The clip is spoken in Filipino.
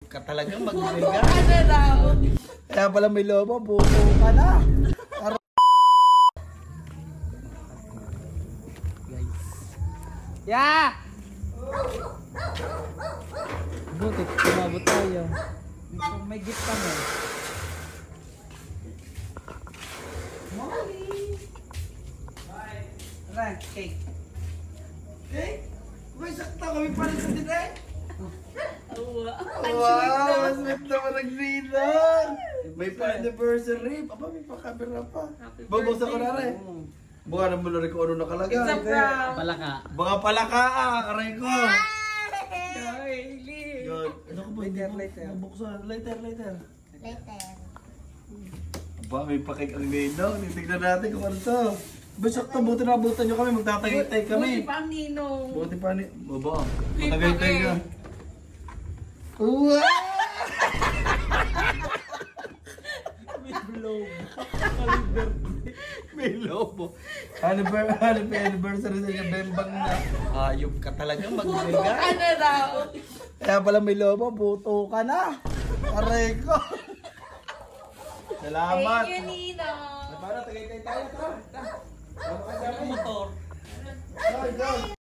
ka talagang magbigay. Ano daw? Kaya pala may lobo, buto ka na. Guys. Yeah! Buti, tumabot tayo. May gift kami. Molly! Bye! Tara, cake. Cake? May sakta kami pa rin sa tinay. Wow! Mas sweet naman ang ninang! May pa-anniversary! Aba, may pa-camera pa. Babasa ko na rin. Baka naman na rin kung ano nakalagay. It's a prank. Palaka. Baka palaka aray ko. Good. Ano ko ba? Lighter. Buksan. Lighter. Later. Aba, may pakik ang ninang. Titignan natin kung ano to. Basak to, buti na abutan nyo kami. Magtatagay-tay kami. Buti pa ang ninong. Buti pa ni... Baba. May Matagay-tay pakik. ka. Wow! May lobo. Anniversary sa bembang na. Ayop ka talagang magbigay. Ano daw? Kaya pala may lobo, buto ka na. Aray ko. Salamat. Thank you, ninong. Para tagay tayo. Tara. Motor.